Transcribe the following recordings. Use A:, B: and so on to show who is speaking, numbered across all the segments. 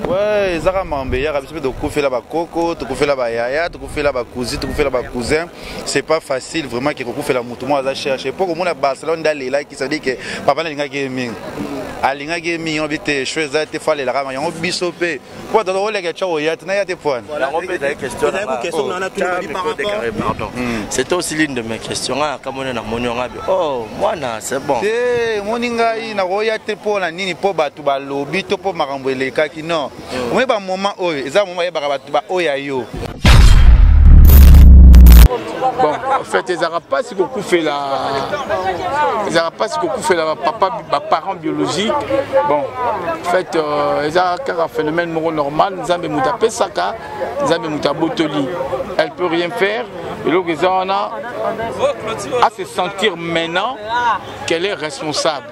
A: Ouais, Zara Mambeya, c'est pas facile vraiment que fait la moto. Moi, je cherche. Pour moi, la Barcelone d'aller qui ça dit que papa n'a gaming. Alinga gaming, on vite choisir tes fois les rames, on bisopé. Quoi dans le gars, tu as tes points.
B: C'était aussi l'une de mes questions. Oh, moi, c'est bon.
A: Moninga, il n'a pas été pour la nini pour battre le bito pour m'arranger les cas qui non. On est pas moment où, ils ont moment où il y a eu.
C: Bon, en fait, ils n'ont pas si beaucoup fait la. Ils n'ont pas si beaucoup fait la papa, parents biologiques. Bon, en fait, ils ont un phénomène normal. Ils ont des moutapes saka, ils ont des moutapes botoli. Elle ne peut rien faire. Et donc, ils ont à se sentir maintenant qu'elle est responsable.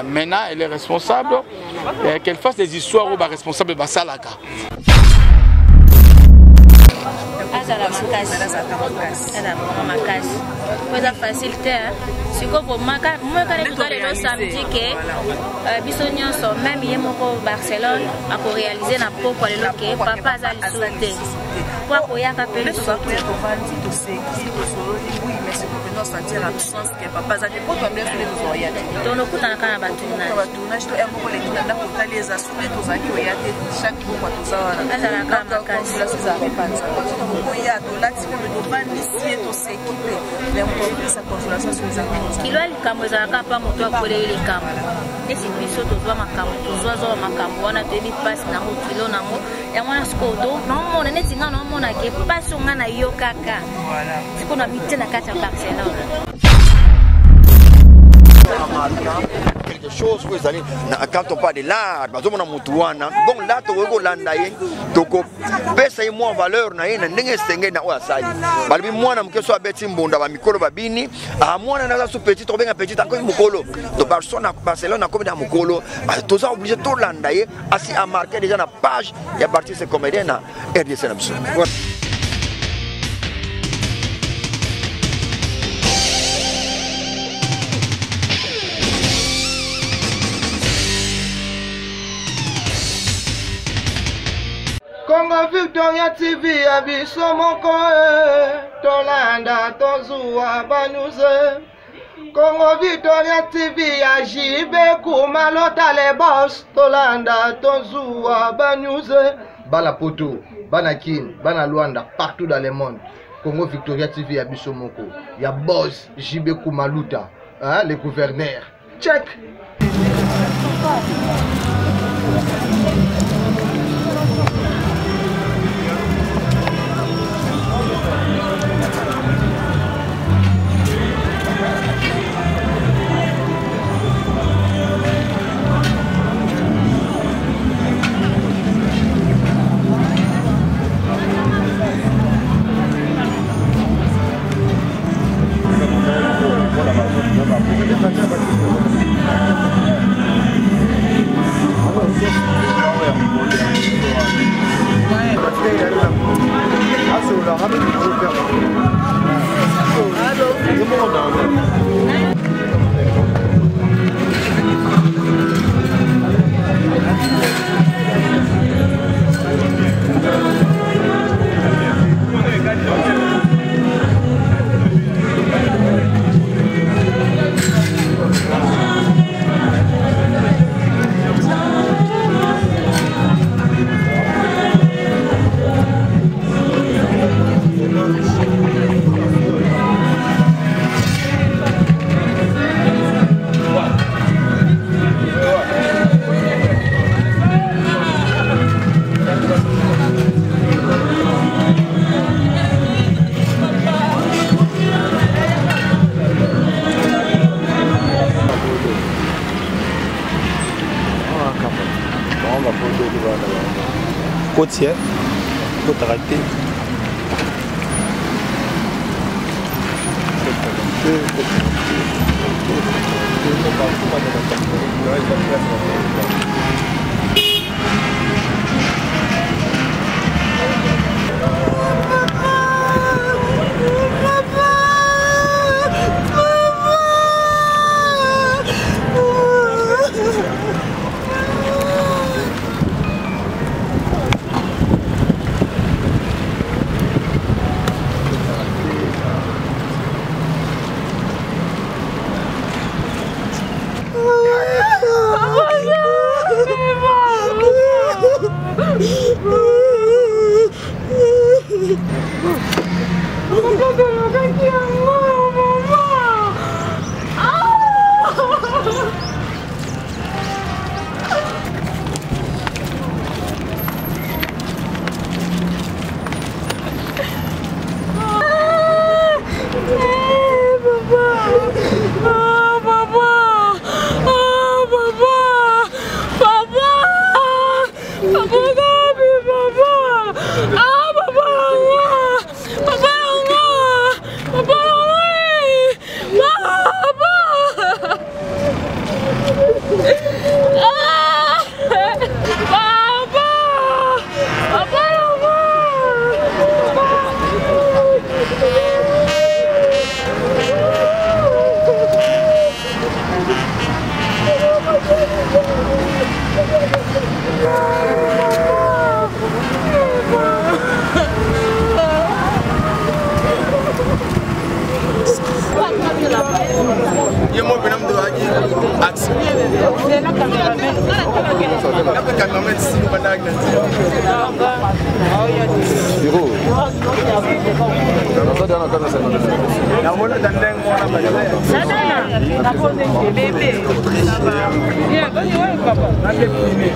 C: Maintenant, elle est responsable. Qu'elle fasse des histoires où elle est responsable de Salaka.
D: C'est facilité. Si vous avez samedi que Bissonion sont même au Barcelone à réaliser na poko le papa a souhaité. Pour qu'on y a capé le soir.
E: Sentir l'absence que papa a dit pour tomber sur les oreilles.
D: Donc le coup dans la tournage.
E: Je dois les guider dans pour les assurer tous à qui il y a chaque fois tout ça.
D: La caméra
E: il y a de l'actif de ban ici tout s'équiper. Les motos ça consolation sur les amis.
D: Kilo ali kamwe za kapa moto akole ile kamwe. Esi biso to zwa makambo to zwa makambo wana to bi pass na mo kilo na mo. Ya mwana skodo no mona neti nga no mona ke pass nga na yo kaka. Voilà. Siko na mite na kata Barcelone.
F: Quelque chose vous allez quand on parle de l'art bon là tu veux landa yen toko pesa moi valeur na yen ndenge senge na osali balibi mwana mke so abeti mbunda ba mikolo babini mwana na so petit to benga petit encore mukolo to Barcelone comme dans mukolo to ça obligé to landa ye asi a marqué déjà na page ya parti ce comédien na RDC na biso.
G: Congo Victoria TV abiso moko tolanda tozua banuze Congo Victoria TV ajibe kumalota le boss tolanda tozua banuze bala poto bana kin bana Luanda partout dans le monde Congo Victoria TV abiso moko ya boss jibe kumaluta le gouverneur check.
A: Côtière, côte arrêtée.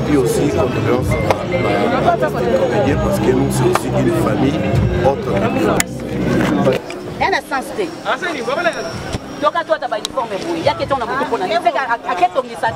H: puis aussi condoléances parce que nous c'est aussi une famille autre que
I: elle a sens donc à toi tu as pas uniforme il y a quelqu'un qui a beaucoup à quel ton ça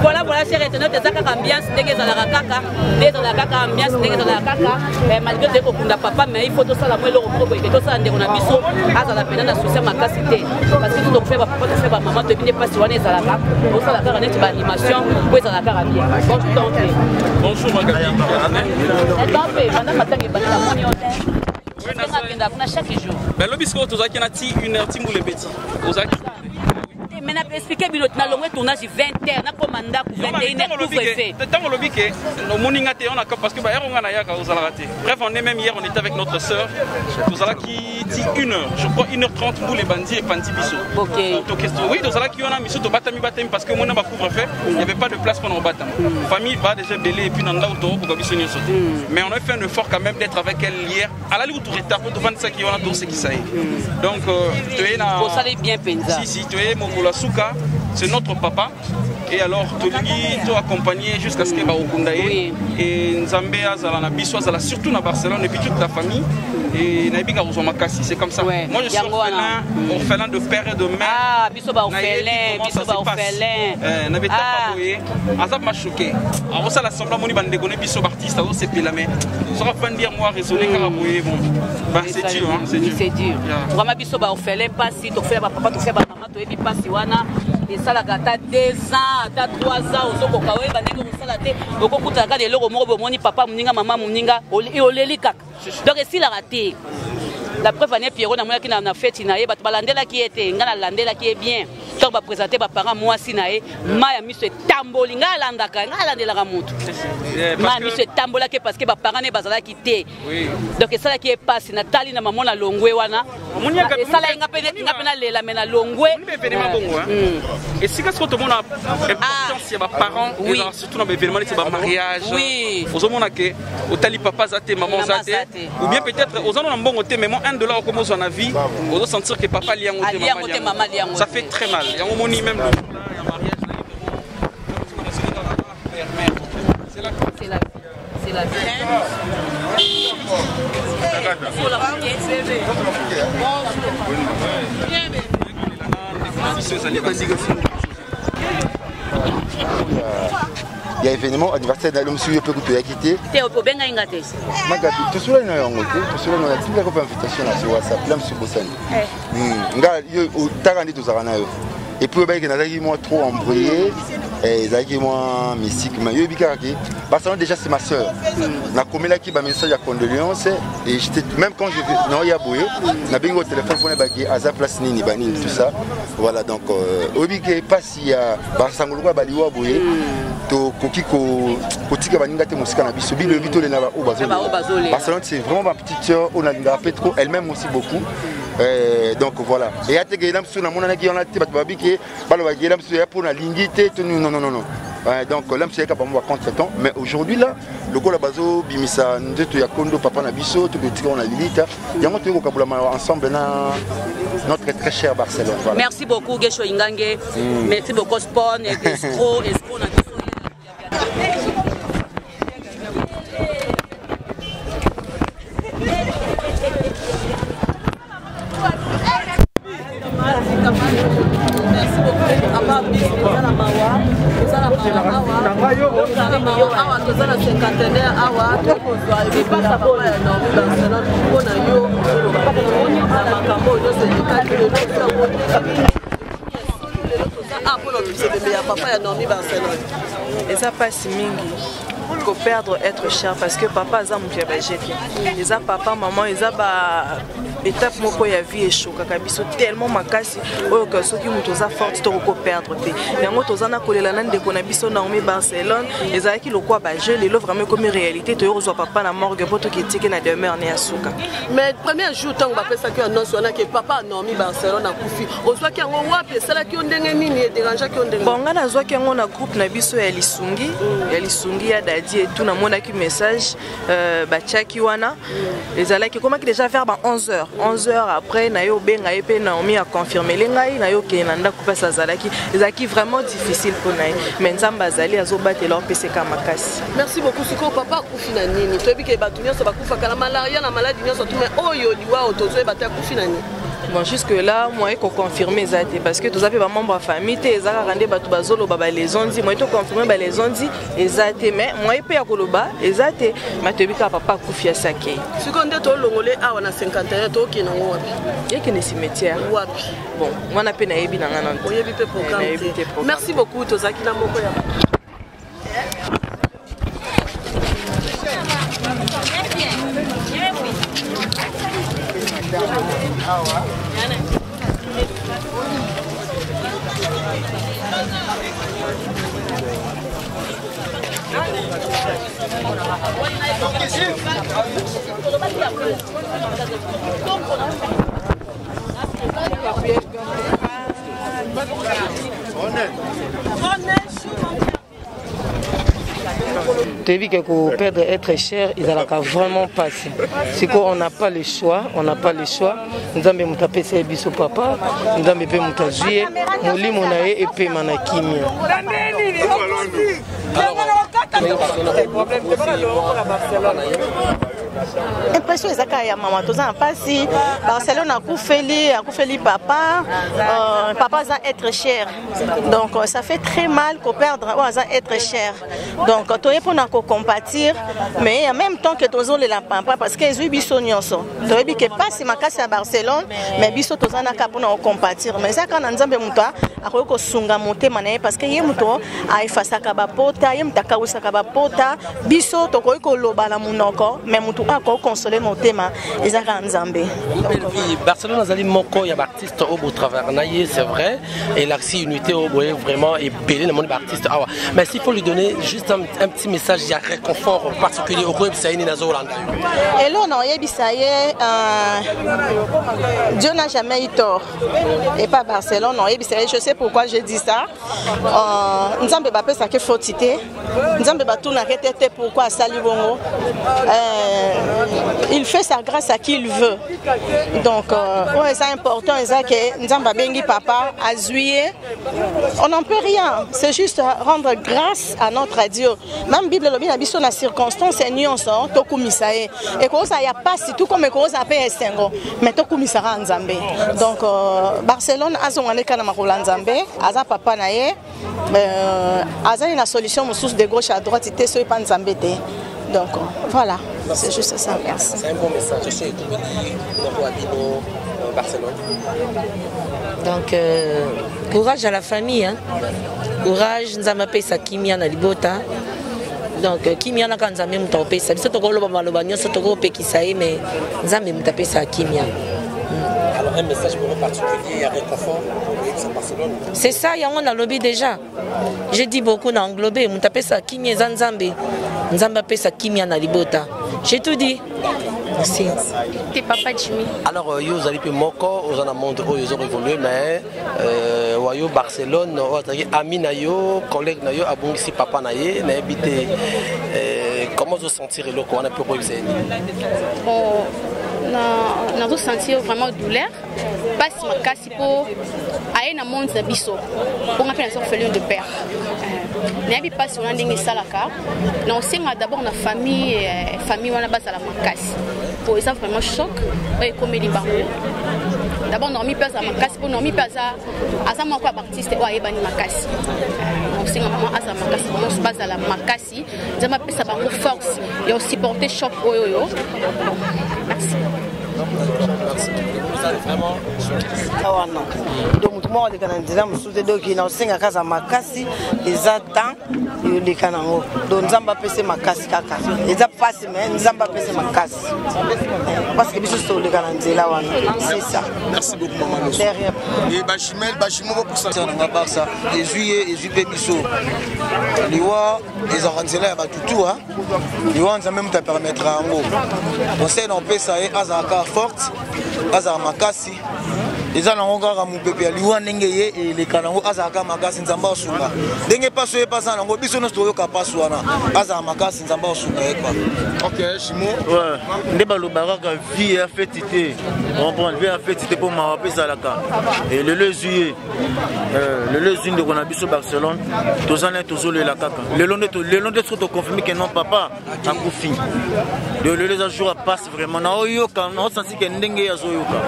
I: voilà, voilà, chers internautes, c'est ça ambiance, dès que ça la caca, dès que la caca ambiance, dès que ça la caca, malgré que on n'a pas, mais il faut tout ça la moelle au propre, et tout ça on a mis sur, à la peine à soucier ma capacité, parce que tout donc fait papa, tout fait maman, te venez pas sur les à la caca, pour ça la caca net animation, oui ça la caca bien. Bonjour Magali. Elle va faire, madame matin qui bat la monnaie. Chaque jour.
J: Mais le biscuit, tu as une heure, tu as les petits.
I: Mais on a expliqué que le tournage 20h, on a commandé 21h
J: parce que bref, on est même hier, on était avec notre soeur. Nous allons qui dit 1h, je crois 1h30 pour les bandits et Pandi Bissot.
I: Ok.
J: Oui, nous allons qui on a mis sur le batami parce que mon n'a pas couvre-feu, il n'y avait pas de place pour nos bâtiments. La famille va déjà belé et puis dans l'auto pour que nous sauter. Mais on a fait un effort quand même d'être avec elle hier. À la limite, tu retard pour 25 qui ont tout ce qui ça y est. Donc, tu es là.
I: Ça allait bien penser.
J: Si, tu es mon Souka, c'est notre papa. Et alors, Toligi, tu accompagné jusqu'à ce qu'il va au Kundaye. Et Nzambe, surtout à Barcelone, et puis toute la famille. Et Nabiga Makassi, c'est comme ça.
I: Ouais.
J: Moi, je suis orphelin de père et de mère.
I: Ah, Bissoba orphelin, Bissoba orphelin.
J: N'avait pas boyé. Azab m'a choqué. Alors, ça, l'assemblée, mon ibande dégonné, Bissoba artiste, c'est pile la main. Ça va pas dire, moi, raisonner, caraboué. Bon, c'est dur, hein.
I: C'est dur. Vraiment, Bissoba orphelin, pas si, tu fais papa, tu fais maman, tu fais pas si, wana. Et ça, la gata 2 ans, 3 ans, au Sokokawe, bandeko, ça la tête, au Kokutaka, de l'euro, moni, papa, moninga, maman, moninga, et au Lélikak. Donc, si la raté. La preuve, année Pierrot, on a fait Tinae, Balandela qui était, Landela qui est bien. Donc, va présenter mes parents, moi, Sinae, Maya, mis ce tambolinga, Landaka, Landela Ramontu. Maya, mis ce tambola parce que mes parents ne bazala qui était. Donc, c'est ça qui est passé. Nathalie, na maman, la longwe, wana. Et ça, là, il y a la mena longwe.
J: Et si qu'est-ce que tout le monde a importance, il y a mes parents, surtout dans les événements, c'est le mariage.
I: Oui.
J: Aux hommes, on a que, au tali papa zate, maman zate. Ou bien peut-être, aux hommes, on a un bon côté, mais moi, $1 comme on a vu, on doit sentir que papa liang au maman liang. Ça fait très mal. Il y a un moment même le mariage. C'est la vie. C'est la vie.
K: Il y a événement anniversaire d'Alom Suyo peut que tu as quitté.
I: Tu es au Benga Ingate.
K: Magabi, tu es sur la invitation là sur WhatsApp, là sur Bossani. Et puis moi trop embrouillé, et moi mystique, mais déjà c'est ma soeur. Na comme là qui m'a message à condoléances et même quand je vais non il y a boué, na bingo téléphone pour ne Aza place nini banini tout ça. Voilà donc obligé pas si ya basangoluka baliwa boué to kokiko kotika baninga te musika na biso le bito le na ba bazoli. Barcelone c'est vraiment ma petite sœur, on a Petro, elle-même aussi beaucoup. Donc voilà. Et à te gagner sur la monnaie qui en a été, pour la lingité, non. Donc là, c'est capable de contre-temps. Mais aujourd'hui, là, le coup, la base, Bimisa, nous Kondo, Papa Nabiso, tout le tigre, on a l'élite. Il y a un truc ensemble dans notre très cher Barcelone. Voilà.
I: Merci beaucoup, Gesho Ingange. Merci beaucoup, Spawn, Escro,
E: Et ça passe mingi. Faut perdre être cher parce que papa a mon jeté. Les papa maman ils a étape moko ya vie et chaud kaka biso tellement makasi oyo ka soki muto za forte to ko perdre te. Yango tozana kolela nan de kona biso na omi Barcelone ezaki lokwa ba je lelo vraiment comme réalité to yo papa na morgue poto ki tike na demeure ne asuka.
L: Mais premier jour tant ba pesa ki annonce wana que papa na omi Barcelone na kufi. Ozwa ki yango wapi sala ki ondenge nini et déranger ki ondenge.
E: Bon ngana zwa ki yango na groupe na biso ya Lisungi ya Dadi et tout na mona ki message ba chaki wana ezalaki comment que déjà vers 11h 11h après na yo benga epe na omi a confirmer lengai na yo ke nanda couper sa zalaki ezaki vraiment difficile pour naï mais nzamba azali azobate leur PCK makasi.
L: Merci beaucoup siko papa kufina nini tobi ke batunya so bakufa kala malaria na maladie nyoso tout mais oyo liwa otozo bata kufina nini.
E: Bon jusque là moi ko confirmer ça parce que tous avez pas membre de famille te ezaka rande batu bazolo baba les ondi moi to confirmer ba les ondi ezate mais moi pe ya koloba ezate matebika papa kufia sake
L: siko nde to longole awa na 51 to kina wapi
E: yeke ne cimetière
L: wapi
E: bon moi na pe na yebi na ngana
L: oyebi pe programme. Merci beaucoup tozaki na moko ya
M: Tu as vu que pour perdre être cher, ils allaient vraiment passer. C'est qu'on n'a pas le choix, on n'a pas le choix. Nous avons mis tapé ces bisous papa, nous avons mis mon juillet, mon lit mon aïe et puis mon akimia.
N: Impression ezaka ya mama toza pasi Barcelone a koufeli papa papa va être cher donc ça fait très mal qu'on perdre va être cher donc toye pour ko compatir mais en même temps que tozo la papa parce que ezui biso nyonso toyebi ke pasi makasi à Barcelone mais biso toza na ka pour compatir mais ça quand nzambe muto akoyo ko sunga motema na parce que ye muto a efasaka ba pota ye mutaka usaka ba pota biso tokoyi ko loba na munoko mais muto ako consoler motema ezaka nzambe.
O: Barcelone azali moko ya artiste au beau travers naie c'est vrai et l'axi unité au boye vraiment est belé le monde artiste awa mais s'il faut lui donner juste un petit message de réconfort particulier au web saini na Zolanda.
N: Et là on yebisaye Dieu n'a jamais eu tort et pas Barcelone on yebisaye je sais pourquoi je dis ça nzambe ba pesa ke fautité nzambe ba tuna ketete pourquoi sali bongo il fait sa grâce à qui il veut. Donc, ouais, c'est important. Nzamba bengi papa, azuye. On n'en peut rien. C'est juste rendre grâce à notre Dieu. Même Bible le bien habite sur la circonstance et nuance. Toku misae. Et quand ça y a pas si tout comme quand ça paye estengo. Mais toku misara nzambe. Donc, Barcelone a son année kana makola nzambe. Aza papa nae. Aza une solution sous de gauche à droite. C'était ce pas nzambe te. Donc, voilà. C'est juste ça, merci.
O: C'est un bon message. Je suis Barcelone.
M: Donc, courage à la famille. Hein. Courage, nous avons payé ça Kimia na Libota. Donc, Kimia na quand nous avons payé ça. Nous avons payé ça, mais nous avons payé ça Kimia.
O: Alors, un message pour nous particulier à réconfort pour Barcelone.
M: C'est ça, il y a un lobby déjà. J'ai dit beaucoup dans englobé. Nous avons payé ça Kimia Zanzambe. Nous avons payé ça Kimia na Libota. J'ai tout dit. Merci.
P: T'es papa Jimmy.
O: Alors, yo, vous allez plus moko, vous en avez montré, ils ont évolué, mais yo Barcelone, ami nayo, collègue nayo, abongisi papa naye, na habité. Comment vous sentez le qu'on a pu réussir?
P: Bon, on a ressenti vraiment douleur. Pas si ma casse pour aller dans le monde de biso. Pour qu'on appelle ça félin de père. N'ayez pas sur l'ending de salaka. Non, c'est d'abord la famille, famille on a bas à la casse. Pour ça vraiment choc. Et comme il bango. D'abord non mi pas à ma casse, pour non mi pas à ça moi quoi artiste ou à ebani ma casse. On sait vraiment à ça ma casse, on se base à la ma casse. Ça m'appelle ça bango force et on supporter choc yo. Merci.
O: Vraiment.
Q: Donc moi les Canadiens me soutiennent donc ils n'ont pas casa makasi les attend les Canadiens donc Nzamba pèse makasi kaka ils a passé mais Nzamba pèse makasi parce que biso les Canadiens là c'est ça.
R: Merci beaucoup maman. Derrière et bachimel pour ça on va voir ça et juillet biso liwa les Canadiens là tout hein liwa on même te permettre en gros on sait on peut ça et azaka forte azaka makasi eza na ngaka ka mupepe ya liwa ndenge ye eleka nango azaka makasi nzamba osunga ndenge paso ye pasa nango biso nyonso toyoka paso wana azaka makasi nzamba osunga ye kwa.
A: Ok Chimo nde balobaka ka vie ya fête te on prend vie ya fête te pour ma pesa la ka et le juillet de qu'on a biso Barcelone tozana tozolela kaka le long de to confirmer que non papa a kufi de le jour passe vraiment na oyoka na senti que ndenge ya zoyoka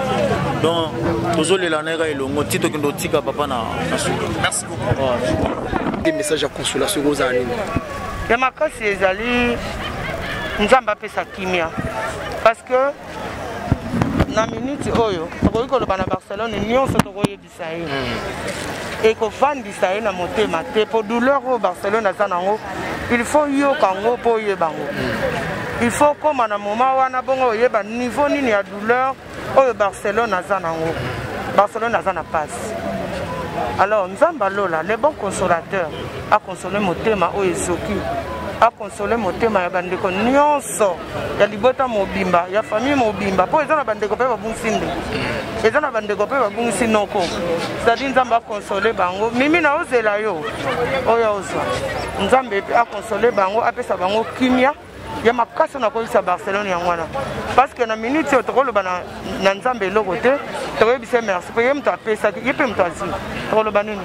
A: donc tozolela na ga elongo tito kendo tika papa na suka.
R: Merci beaucoup. Des messages à consolation aux années.
Q: Ya makasi ezali Nzamba pesa kimia parce que na minute oyo tokoki koloba na Barcelone nyonso tokoyebisa ye et kofandisa ye na motema te po douleur oyo Barcelone aza nango il faut yoka ngo po oyebango il faut koma na moment wana bongo oyeba niveau nini ya douleur oyo Barcelone aza nango. Barcelone aza na passe. Alors Nzamba Lola, le bon consolateur, a consolé motema oyo ezoki, a consolé motema ya bandeko nyonso ya libota mobimba ya famille mobimba po eza na bandeko pe babungisi nde eza na bandeko pe babungisi noko c'est-à-dire Nzamba a consolé bango mimi na ozela yo oyo ozwa Nzambe a consolé bango apesa bango kimia ya makasi na kolisa Barcelone ya ngwana parce que na minute tokoloba na Nzambe eloko te toyebisa merci po ye mto apesa ye pe mto azi tokoloba nini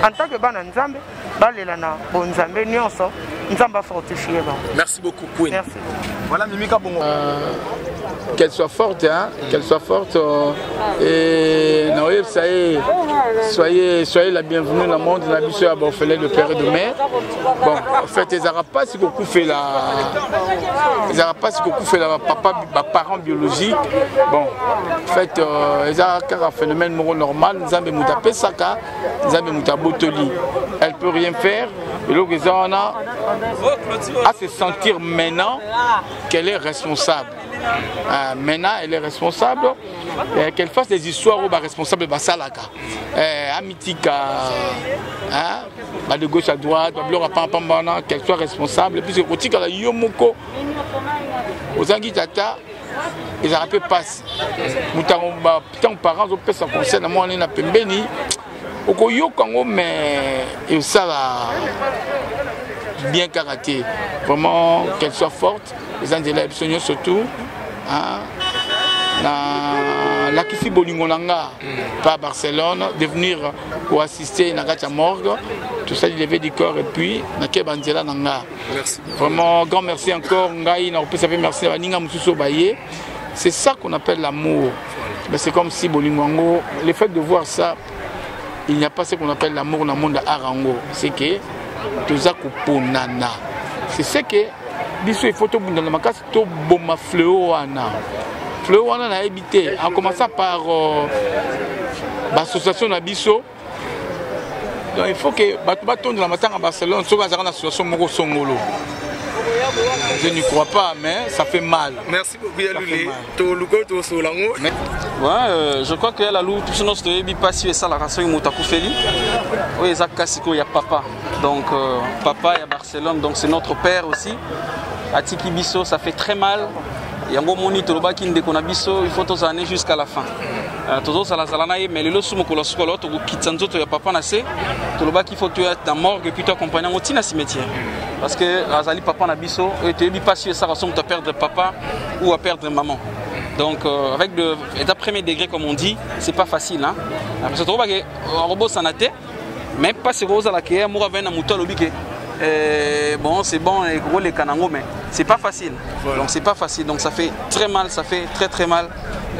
Q: en tant que bana Nzambe balela na bonzambe nyonso Nzamba fortifié ba.
R: Merci beaucoup Queen.
Q: Merci.
R: Voilà Mimika Bongo.
C: Qu'elle soit forte, hein, qu'elle soit forte. Et Noël, ça y est, soyez la bienvenue dans le monde. On a vu ça à Borfelet de père et de mère. Bon, en fait, ils n'arrivent pas si beaucoup fait la. Ils n'arrivent pas si beaucoup fait la papa, parent biologique. Bon, en fait, ils ont un phénomène normal. Ils ont des moutapes Pesaka, ils ont des moutapes Botoli. Elle ne peut rien faire. Et donc, ils ont à se sentir maintenant qu'elle est responsable. Maintenant, elle est responsable. Qu'elle fasse des histoires où responsable de Salaka. Amitika, de gauche à droite, qu'elle soit responsable. Puisque quand il y a Yomoko, aux Angitata, ils ont pas passé. Tant parents ont fait son conseil, moi on a pembeni. Au Yokango, mais ça va bien karaté. Vraiment qu'elle soit forte. Les Angela Epsonio surtout. La Kifi Bolingolanga, pas à Barcelone, de venir pour assister à la morgue. Tout ça, il lever du corps et puis, Angela Nanga. Vraiment, grand merci encore. Merci à Ninga Moussou Baye. C'est ça qu'on appelle l'amour. C'est comme si Bolingongo, le fait de voir ça, il n'y a pas ce qu'on appelle l'amour dans le monde d'Arango. C'est que tout ça couponana. C'est ce que il faut que dans la casse tout boma fleuana a habité en commençant par l'association Nabiso. Donc il faut que bateau de la matin à Barcelone soit dans l'association Moko Songolo. Je n'y crois pas, mais ça fait mal.
R: Merci beaucoup.
J: Je crois que la loupe, tout ce notre ébi passe et ça la race Moutakoufeli. Oui, Isaac Kassiko, il y a papa. Donc papa il y a Barcelone, donc c'est notre père aussi. À Tiki Bisso, ça fait très mal. yango moni tolobaki ndeko na biso il faut tozala jusqu'à la fin tozozalazala na ye mais lelo su mokolo sukolo tokokitisa nzoto ya papa na se tolobaki il faut toya na morgue puis toaccompagne yango ntina cimetière parce que azali papa na biso toyebi mpasi esaka so moto à perdre papa ou à perdre maman. Donc avec l'état premier degré comme on dit, c'est pas facile hein. Parce que tu robot sanaté mais pas c'est rose à la quai moi avec un mouton lobique bon c'est bon et gros les canangos mais c'est pas facile. Donc c'est pas facile donc ça fait très mal, ça fait très mal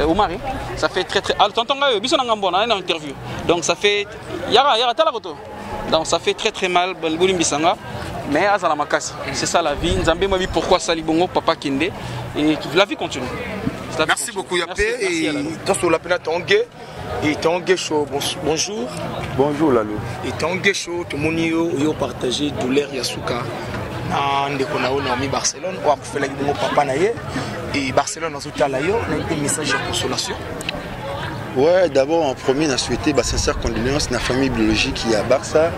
J: au mari, ça fait très ah tonton ga biso na ngambona na interview. Donc ça fait yara tala roto. Donc ça fait très mal Bouli Mbisanga. Mais azala makasi, c'est ça la vie. Nzambe m'a dit pourquoi Salibongo papa Kinde et la vie continue.
S: Merci beaucoup Yapé et dans la peine Tangué et Tangué Show bonjour.
K: Bonjour Lalo.
S: Et Tangué Show tout le monde yo partager douleur Yasuka ndeko na mi Barcelone ou akufela ki papa na ye et Barcelone azotala yo na des messages de consolation.
K: Ouais, d'abord en premier on a souhaité sincère condoléances na famille biologique qui est à Barça.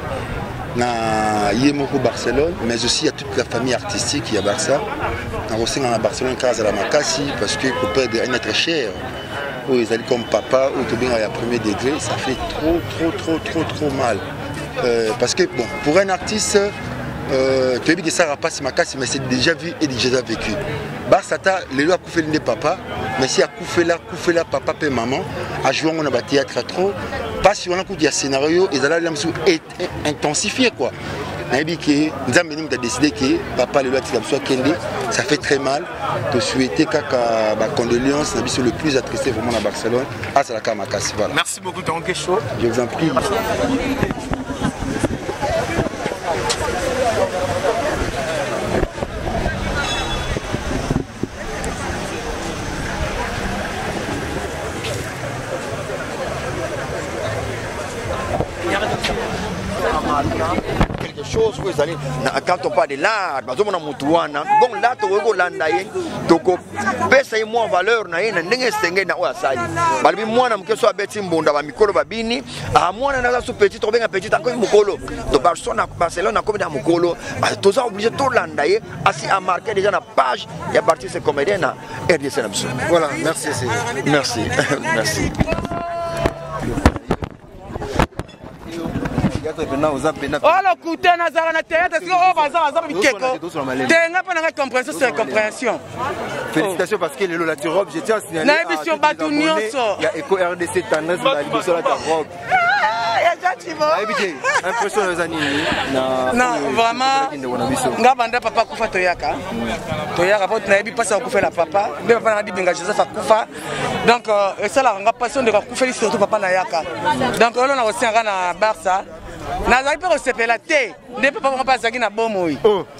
K: Na Yemoko Barcelone, mais aussi à toute la famille artistique qui est à Barça. On aussi à Barcelone car à la Makassi parce que le père est très cher. Où ils allaient comme papa ou tout bien à premier degré, ça fait trop mal. Parce que bon, pour un artiste, tu as vu que ça n'a pas si Makassi, mais c'est déjà vu et déjà vécu. Barça les lois coupé les papa, mais si à coupé là papa et maman, à jouer on a battu théâtre trop. Pas si on a un scénario, ils allaient intensifier quoi. Nous avons décidé que papa le ça fait très mal. De souhaiter que condoléances, le plus attristé vraiment à Barcelone. Ah, c'est la Kamakassi. Voilà.
S: Merci beaucoup, Tangué Show.
K: Je vous en prie.
F: Quelque chose vous allez quand on parle de l'art bon là tu landa ye toko pesa ye moins valeur na ye na ndenge senge na osali balibi mwana mkeso abeti mbonda ba mikolo babini a mwana na so petit to benga petit encore mukolo to Barcelone comme dans mukolo tous obligé to landa ye asi a marqué déjà na page ya parti ce comédien na RDC na biso.
K: Voilà, merci.
F: Merci.
Q: Oh le couteau nazara na théâtre est-ce que oh baza bikeko tenga pas na compréhension c'est compréhension.
H: Félicitations parce que le la robe je tiens à signaler
Q: na émission batu nyonso
H: il y a Eco RDC tendance na liboso la robe. Impression les années
Q: non vraiment ngabanda papa kufa toyaka po na yebi pasa kufa la papa nde papa na di benga Joseph akufa donc ça la nga passion de kufa surtout papa na yaka donc on a aussi na Barça nazali pe kosepela te nde papa moko azalaki na bomoi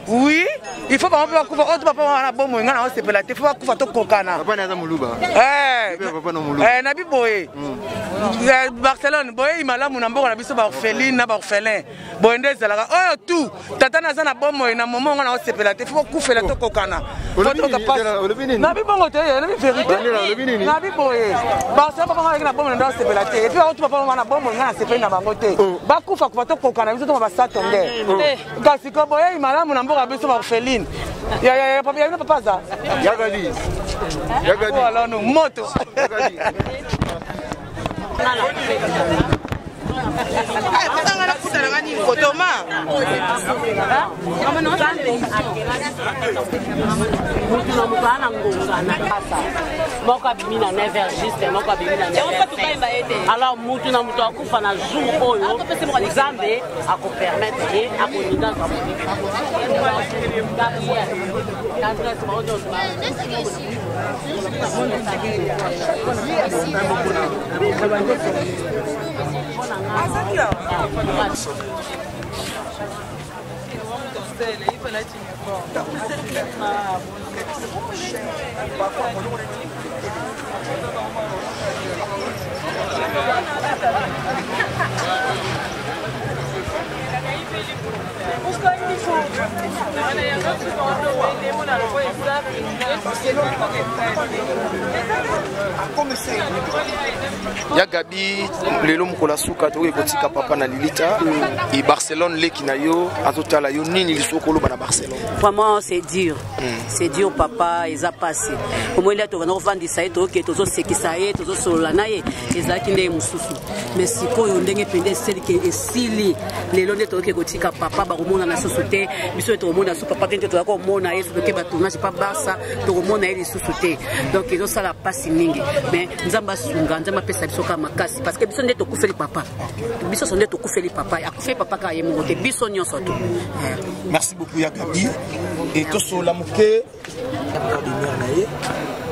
Q: oui il faut pas kufa autre papa na bomoi nga na kosepela te faut kufa to kokana
H: papa na za muluba
Q: papa na muluba na biboye Barcelone boye imalamu na mboko na biso ba orpheline na ba orphelin boye nde ezalaka oyo tout tata naza na bomoi na momo nga na kosepela te faut kufela to kokana na bibongo te na bi vérité na biboye Barcelone papa nga na bomoi na kosepela te et puis autre papa na bomoi nga na sepela na bango te ba kufa kufa kokana biso to ba satonge kasi ko boye imalamu na mboka biso ba orpheline ya papa ya papa za
H: yagali
Q: alors nous moto
I: moko abimi na 9h juste moko abimi na 9h alors mutu na mutu akufa na jour oyo Nzambe akopermettre ye akoninga
S: Comme ya Gabi lelo mukola suka to ekotika papa na Lilita et Barcelone leki na yo azotala yo nini lisokolo bana Barcelone.
I: Vraiment c'est dur papa ils a passé au moins là to va vendre ça et to que tozo sekisa et tozo solana et ezaki nde mususu mais sikoyo ndenge pende seli ke esili lelo nde to ke kotika papa ba komona na société biso to komona so papa kente to ko mona yesu ke ba tournage pas Barça to komona eli société donc ils ont ça la passe mingi mais nzamba sunga nzamba pesa biso ka makasi parce que biso nde to kufeli papa biso sonde to kufeli papa akufe papa ka yemo te biso nyonso to.
S: Merci beaucoup ya Gabi et to so la muke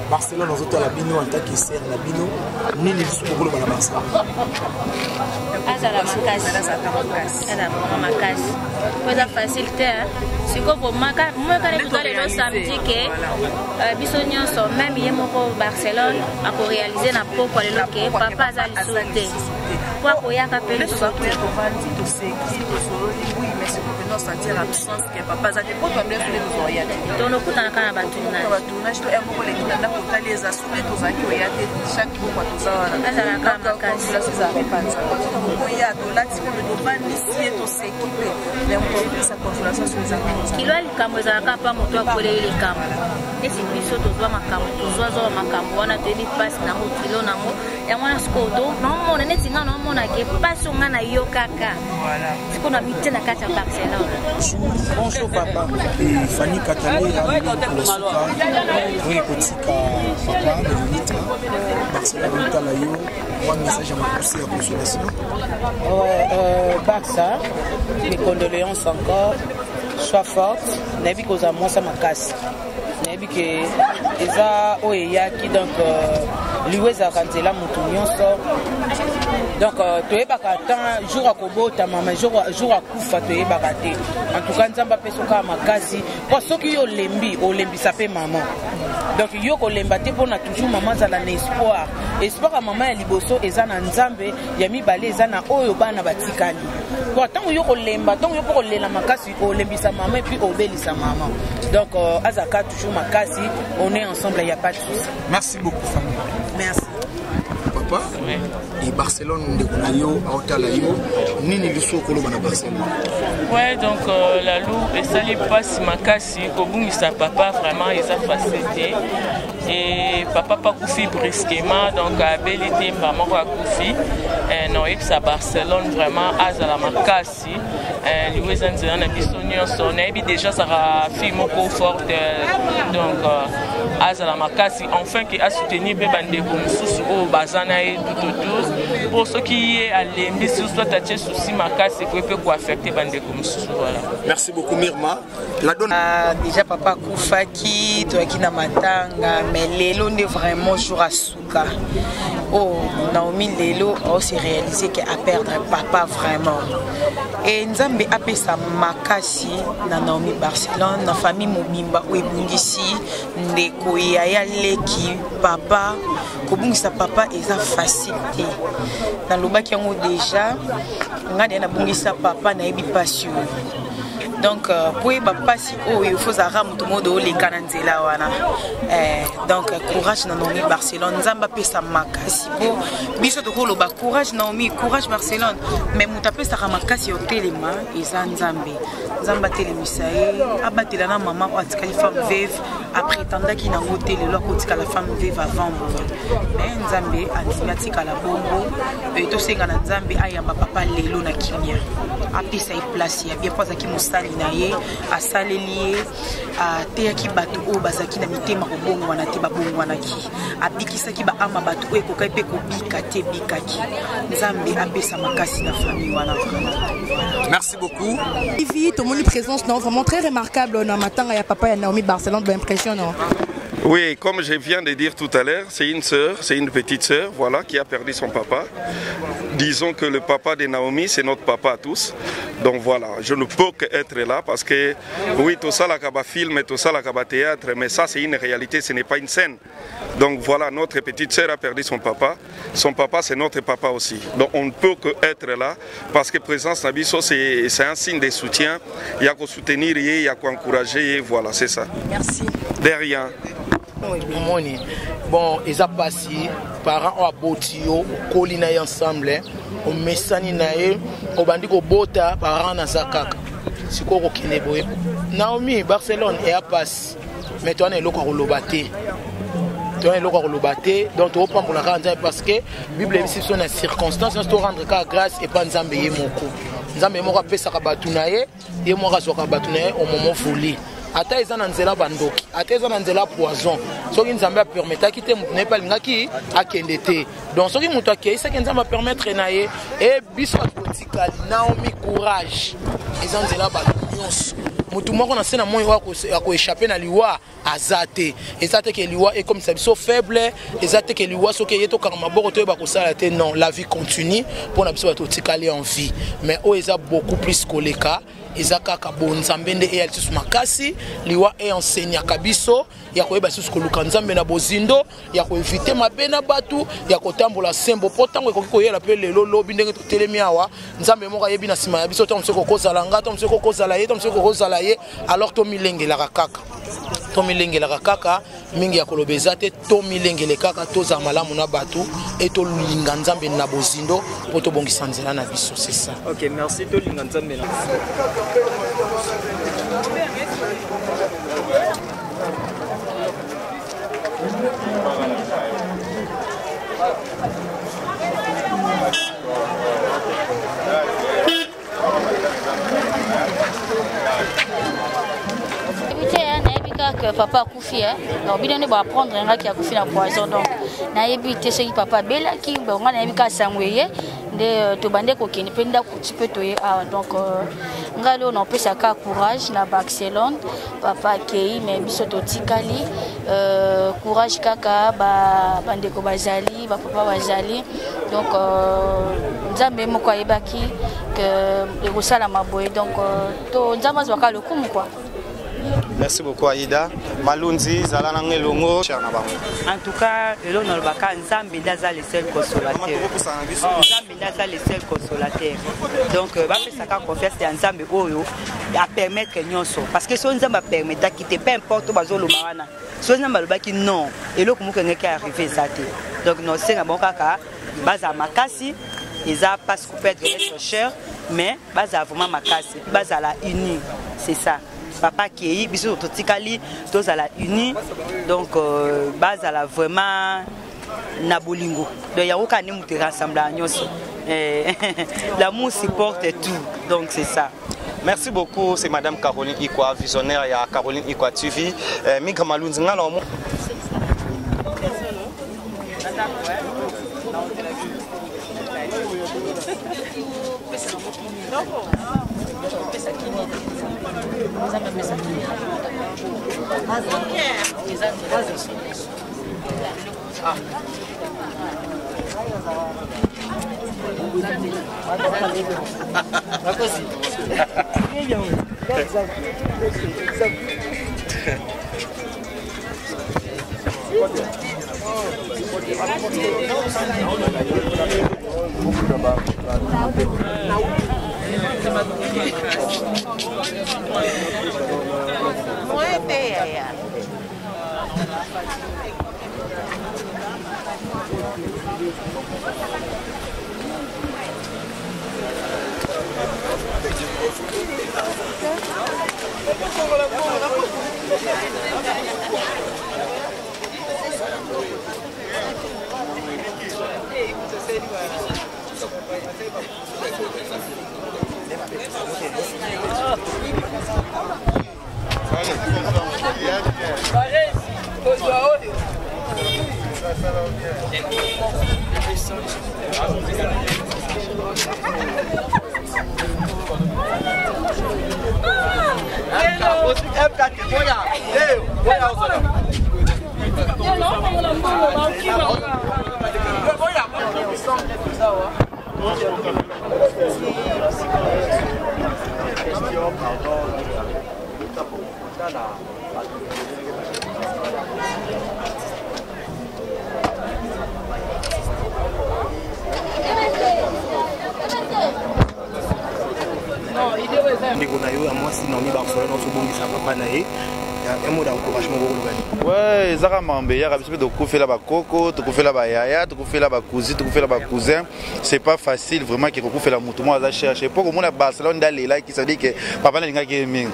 S: Barcelone nous autres la bino en tant que sœur la bino ni les sous bana Barça
D: azala makasi ala makasi poza facilité si ko maka moi quand le samedi que biso nyonso même yemoko Barcelone a ko réaliser na poko le que papa azali souté kwa ko yaka pele so sentir l'absence que papa a des problèmes sur les voyages. Donc nous coûtons quand on va tourner. On va tourner. Je dois un peu les gens là pour aller les assurer tous les voyages chaque jour quoi tout ça. Azala kama kazi. Là c'est ça repense. Donc il y a de là tu peux me donner ici et tout s'équiper. Mais on peut faire sa consolation sur les amis. Kilo ali kama zaka pa moto akole ile kama. Esi biso tozwa makambo tozwa makambo wana teni passe na mo kilo na mo ya mwana skodo na mona neti nga na mona ke passe nga na yo kaka. Voilà. Siko na mite na kati ya Barcelone.
S: Bonjour papa. Et Fanny Katale oui kotika papa de Lilita Barcelone talayo un message à me pousser à consolation.
T: Barça, mes condoléances encore. Sois forte. Nabi koza monsa makasi. Nabi que eza oya qui donc liweza kanzela mutu nyonso. Donc tu es baka tant jour à kobota maman jour à kufa tu es baka te. En tout cas nzamba pesoka makasi parce que yo lembi sape maman. Donc yo ko lemba te pona toujours maman za na espoir. Espoir à maman ya liboso eza na nzambe ya mibale eza na oyo bana batikali. Pour tant yo ko lemba tant yo ko lela makasi ko lembisa maman et puis obelisa maman. Donc azaka toujours makasi on est ensemble il y a pas de souci.
S: Merci beaucoup famille.
T: Merci.
S: Papa et Barcelone de Konayo Aotalayo nini lisoko loba na Barcelone.
U: Ouais donc la lou et ça les passe makasi kobungisa papa vraiment ils a facilité et papa pas koufi brusquement donc abilité vraiment quoi koufi non et ça Barcelone vraiment azala makasi lui zenza na bisonyo son et déjà ça a fait moko forte donc azala makasi enfin qui a soutenu bebande comme sous au bazana et tout pour ceux qui est à l'embi sur soit taché souci makasi ko peut quoi affecter bande comme sous voilà.
S: Merci beaucoup Mirma. La donne
T: déjà papa Koufaki toi qui na matanga mais lelo n'est vraiment jour à souka. Oh Naomi lelo a aussi réalisé qu'à perdre papa vraiment. Et Nzambe apesa makasi na Naomi Barcelone na famille mobimba oebungisi ndeko ya leki papa kobungisa papa eza facilité na lobaki yango déjà ngade na bungisa papa na ebi passion. Donc pour passer il faut zara mutu modo le kananzela wana donc courage na Naomi Barcelone Nzamba pesa makasi po biso to ko loba courage Naomi courage Barcelone mais mutu pesa makasi yo telema eza Nzambe Nzamba telemisa abatela na maman atikali femme veuve après tanda ki na hotel lo kotika la femme veuve avant mais Nzambe antimatika la bombo et to senga na Nzambe ayamba papa lelo na kimia apesa place ya bien poza ki musali na ye asaleli a teyaki bato o bazaki na mitema kobongo wana te babongo wana ki abikisaki ba ama bato o ekokai pe kobika te bikaki Nzambe apesa makasi na famille wana.
S: Merci beaucoup.
V: Ivi to moni présence non vraiment très remarquable na matanga ya papa ya Naomi Barcelone impressionnant.
W: Oui, comme je viens de dire tout à l'heure, c'est une sœur, c'est une petite sœur, voilà, qui a perdu son papa. Disons que le papa de Naomi, c'est notre papa à tous. Donc voilà, je ne peux qu'être là parce que, oui, tout ça, la kaba film, tout ça, la kaba théâtre, mais ça, c'est une réalité, ce n'est pas une scène. Donc voilà, notre petite sœur a perdu son papa. Son papa, c'est notre papa aussi. Donc on ne peut qu'être là parce que présence Nabiso, c'est un signe de soutien. Il y a qu'à soutenir, il y a qu'à encourager, voilà, c'est ça.
V: Merci.
W: De rien.
S: bon eza pasi parents o aboti yo okoli na ye ensemble omesani na ye obandi kobota parents naza kaka sikoyo kokende boye Naomi Barcelone eya pasi mais toana eloko ya koloba te donc tu reprends pour la rendre parce que Bible est sur une circonstance nous rendre grâce et pas nzambe ye moko nzambe moko apesa ka batunaye ye moko azoka batunaye au moment voulu ata eza na nzela bandoki ata eza na nzela poison soki nzambe a permettre ki mutu ne palingaki akende te donc soki mutu akei ça nzambe a permettre na ye et biso akotikali Naomi courage eza nzela banyonso mutu moko na sena moyo wako échapper na liwa azate ezate ke liwa et comme ça biso faible ezate ke liwa soki yeto kama boko to ba ko sala te non la vie continue pour na biso bato tikali en vie mais o eza beaucoup plus koleka eza kaka bonzambe nde eyali susu makasi liwa e enseigne kabiso ya koyeba susu koluka nzambe na bozindo ya koevite mabe na batu ya kotambola sembo po ntango ekoki koyela mpe lelo lobi ndenge totelemi awa nzambe moko ayebi na nsima ya biso to moseko kozala nga to moseko kozala ye to moseko kozala ye alors tomilengelaka kaka tomilengelaka kaka mingi ya koloba eza te tomilengele kaka tozala malamu na batu e tolinga nzambe na bozindo po tobongisa nzela na biso c'est ça.
B: Ok, merci tolinga nzambe na
D: que papa a couffé, donc bien on va apprendre un gars qui a couffé la poison donc na éviter ce qui papa bela qui on a évité sangweye de to bande ko kini penda ko petit to ah donc ngalo on peut ça courage na Barcelone papa kei mais biso to tikali courage kaka ba bande ko bazali ba papa bazali donc nzambe moko ayebaki que ekosala maboye donc to nzambe zwaka le kumu quoi.
B: Merci beaucoup Aïda. Malunzi, Zalana Ngelongo,
E: en tout cas, le Nolbaka, Nzambe Daza le seul consolateur. Nzambe Daza le seul consolateur. Donc, ça a confiance en Nzambe Oyo à permettre Nyonso. Parce que si Nzambe permet de quitter, peu importe où Bazolo Marana, si Nzambe Baki non, et l'autre mot qui est arrivé, ça donc, non, c'est un bon caca, Baza Makasi, ils a pas coupé être cher, mais Baza vraiment Makasi, Baza la unie, c'est ça. Papa qui est biso totikali tous à la unie donc base à la vraiment na bolingo donc ya aucun mutu rassemble nyonso l'amour supporte tout donc c'est ça.
B: Merci beaucoup, c'est madame Caroline Ikwa, visionnaire ya Caroline Ikwa TV. Migra Malunzi ngalo mo.
S: ndeko na yo ya mwasi Naomi Barcelone ozobongisa papa na ye
H: un mot d'encouragement.
A: Ouais, Zara Mambé, il y a de couper là-bas coco, de couper là-bas yaya, de couper là-bas cousin, de couper là-bas cousin. C'est pas facile vraiment qu'il coupe la moto. Moi, je cherche. Pour moi, la Barcelone d'aller là qui se dit que papa n'a pas gaming.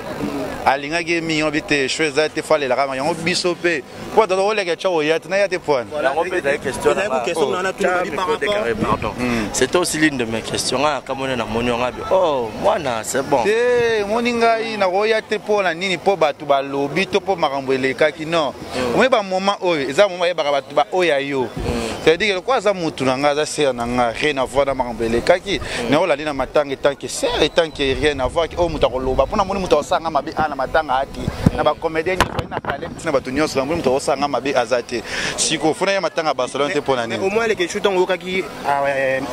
A: Alinga gaming, on vite choisir des fois les rames, on bisopé. Quoi dans le rôle que tu as, il y a des points.
O: C'était aussi l'une de mes questions. Comme on est dans mon oh, moi, c'est bon.
A: Moninga, il y a des points, ni pour battre le lobby, pour m'arranger les cas qui non. On est pas moment où, ils ont moment où il y a eu. C'est-à-dire que quoi ça moutounanga, ça sert rien à voir dans m'arranger les cas qui. Non, la ligne matang tant que sert et tant que rien à voir. Oh, moutaloba. Pour nous, moutosanga mabi ana matanga ati. Na ba comédien ni na kale, na ba tunyo sanga moutosanga mabi azate. Siko funa ya matanga Barcelone te pona ni.
H: Au moins les quelque chose ngo kaki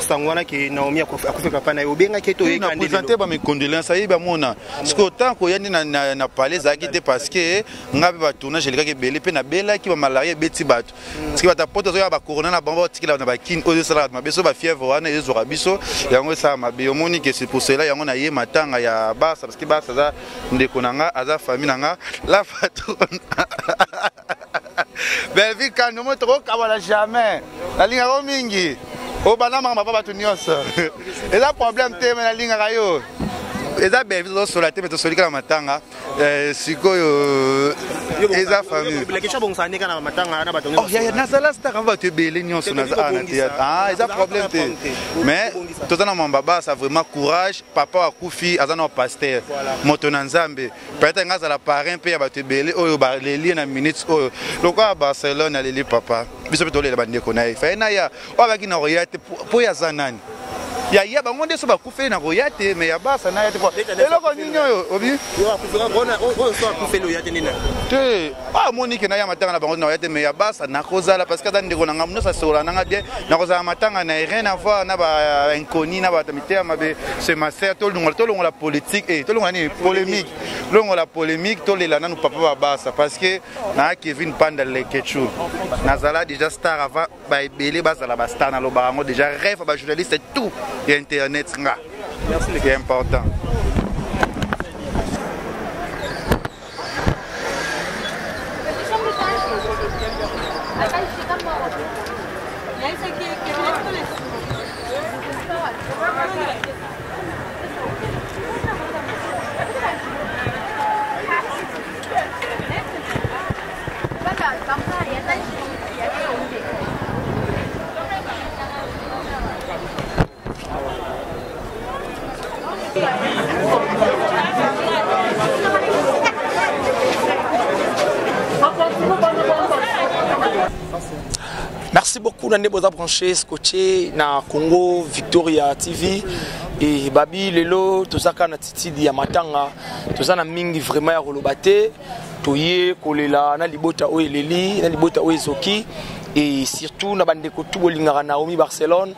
H: sangwana ki Naomi akufa papa na obenga keto
A: yeka ndelo. Présenter ba mes condoléances ayiba mona. Siko tant ko yandi na palais zaki te parce que ngabe ba tournage le kaki belé pe na bela ki ba malaria beti batu. Siko ta poto zo ya ba corona na bango tikila na ba kin o sala ma beso ba fièvre wana ezo rabiso yango sa mabe omoni que c'est pour cela yango na ye matanga ya basa parce que basa za ndeko nanga aza famille nanga la patronne. Belvi quand nous montrons kabala jamais la ligne ro mingi o bana mama papa tu nyonso et là problème te na ligne rayo eza belvi zo sola te meto solika matanga sikoyo eza famille
H: la question bon ça neka na matanga na bato
A: oh ya na sala sta kamba te bele nyonso na ah eza problème te mais tout ça na mambaba ça vraiment courage papa akufi azana pasteur moto na nzambe peut-être ngaza la parrain pe ya bato bele oyo ba leli na minutes oyo lokwa Barcelone aleli papa biso pe tole la bande ko na fa na ya o ba ki na royate po ya zanani ya ya bango ndeso bakufe na royate mais ya basa na yate kwa eloko nini oyo obi
H: yo akufika bona o so akufe lo yate nina
A: te ah monique na ya matanga na bango na royate mais ya basa na kozala parce que dans ndeko na ngamno sa sola na bien na kozala matanga na rien à voir na ba inconnu na ba tamité mabe c'est ma sœur to longo la politique et to longo ni polémique longo la polémique to le lana nous papa ba basa parce que na Kevin Panda le Ketchou na zala déjà star avant ba belé basa la ba star na lo bango déjà rêve ba journaliste et tout et internet c'est important.
S: Merci beaucoup d'année boza branché scotché na Congo Victoria TV et babi lelo tozaka na titidi ya matanga tozana mingi vraiment ya rolobate toye kolela na libota o eleli na libota o ezoki et surtout na bande ko tout bolingara Naomi Barcelone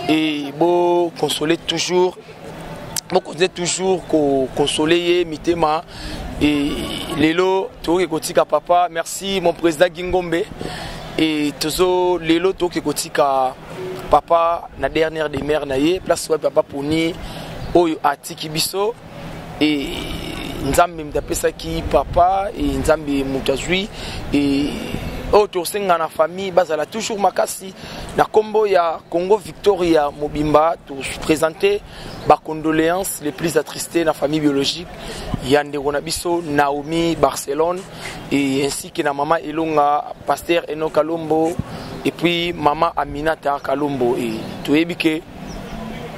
S: et bo consoler toujours consoler mitema et lelo toke kotika papa merci mon président Gingombe et tozo lelo toke kotika papa na dernière des mères naie place ouais papa poni oyo atiki biso et nzambe mtapesa ki papa et nzambe mutazui et auto senga na famille bazala toujours makasi na kombo ya Congo Victoria Mobimba to présenter ba condoléances les plus attristées na famille biologique yande biso Naomi Barcelone et ainsi que na maman Elonga pasteur Eno Kalombo et puis maman Aminata Kalombo et toyebike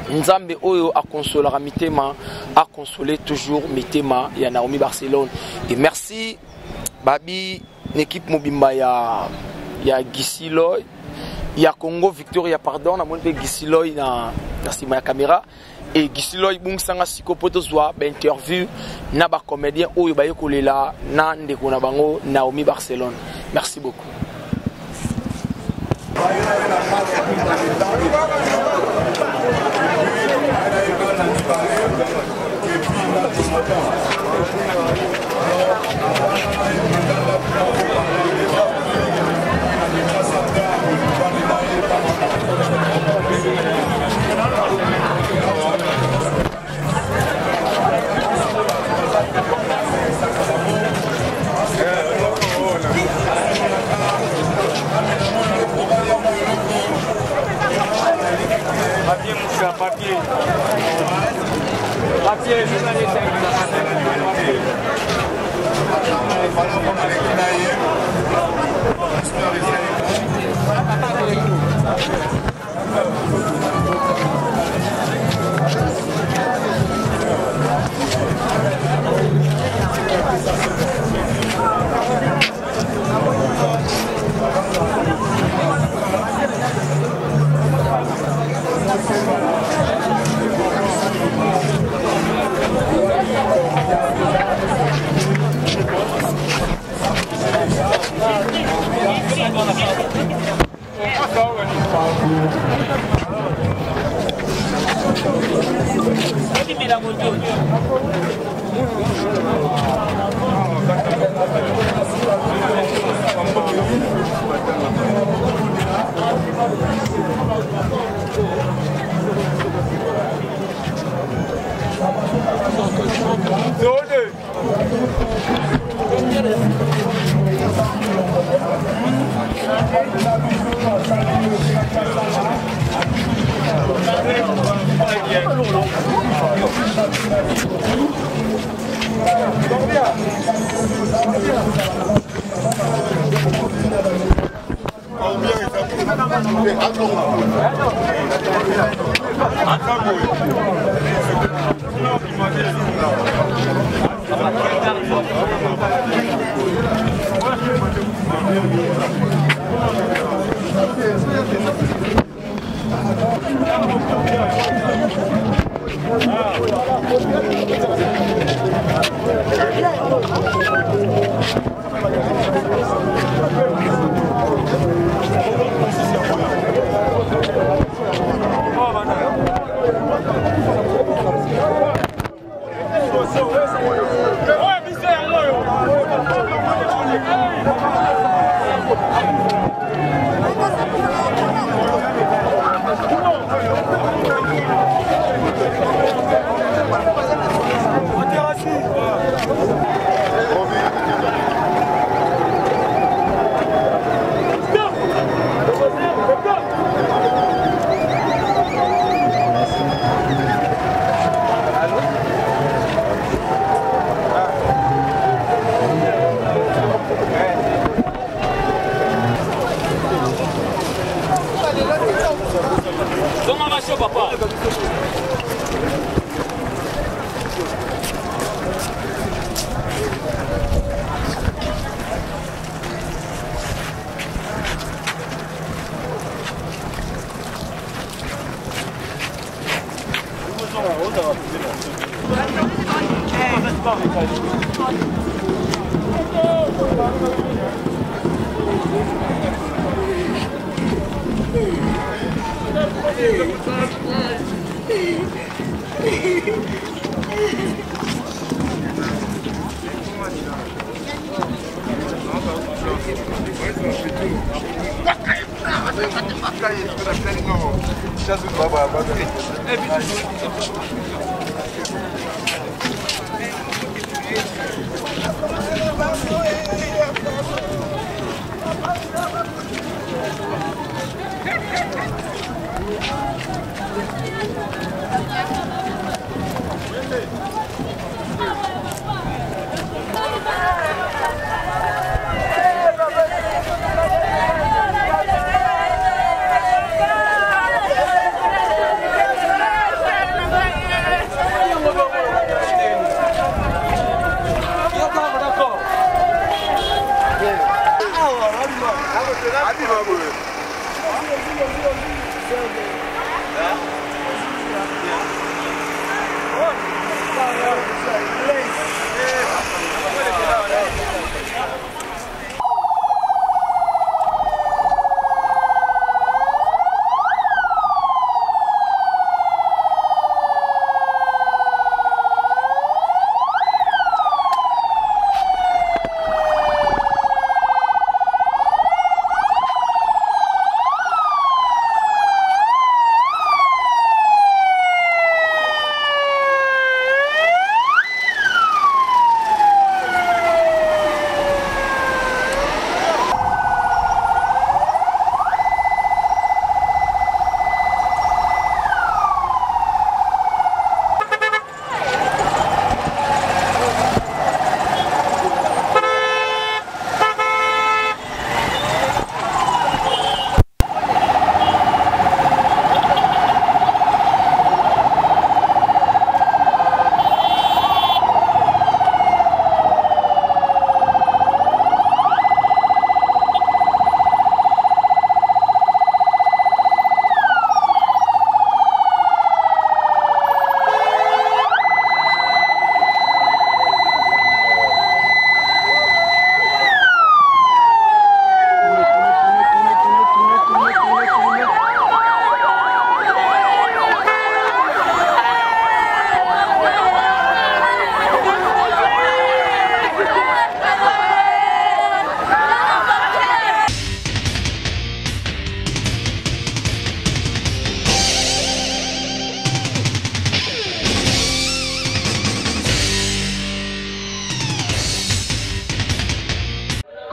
S: nzambe oyo a consoler mitema a consoler toujours mitema ya Naomi Barcelone et merci babi l'équipe Mobimba ya Gisiloy ya Congo Victoria pardon na moni pe Gisiloy na sima ya caméra et Gisiloy bungsanga sikopoto zwa ba interview na ba comédien oyo ba yekolela na ndeko na bango Naomi Barcelone. Merci beaucoup.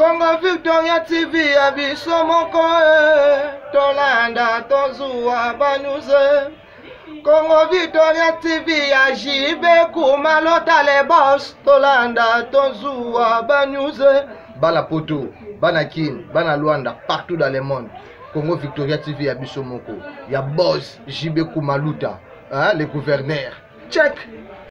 G: Congo Victoria TV ya biso moko tolanda tozua banuze Congo Victoria TV ya jibe kumalota le boss tolanda tozua banuze bala poto bana kin bana Luanda partout dans le monde Congo Victoria TV ya biso moko ya boss jibe kumaluta hein, le gouverneur check